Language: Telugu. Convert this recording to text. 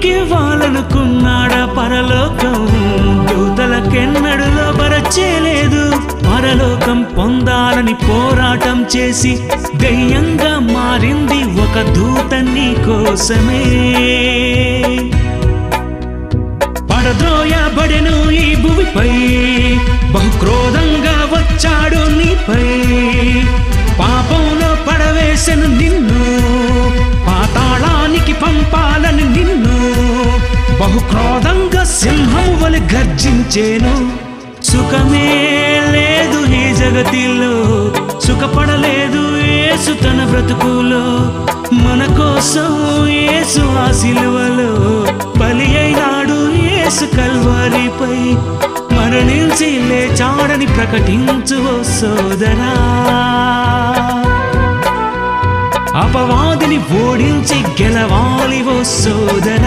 నీకివ్వాలనుకున్నాడా పరలోకం దూతలకెన్నడూ లోబరచేలేదు పరలోకం పొందాలని పోరాటం చేసి దయ్యంగా మారింది ఒక దూత నీ కోసమే పడద్రోయబడెను ఈ భూమిపై బహుక్రోధంగా వచ్చాడు నీపై పాపంలో పడవేసెను నిన్ను పాతాళానికి పంపాలని నిన్ను బహుక్రోధంగా సింహం వలె గర్జించేను సుఖమే లేదు ఈ జగతిలో సుఖపడలేదు యేసు తన బ్రతుకులో మన కోసం యేసు ఆ సిలువలో బలి అయినాడు యేసు కల్వరిపై మరణించి లేచాడని ప్రకటించు ఓ సోదరా అపవాదిని ఓడించి గెలవాలి ఓ సోదరా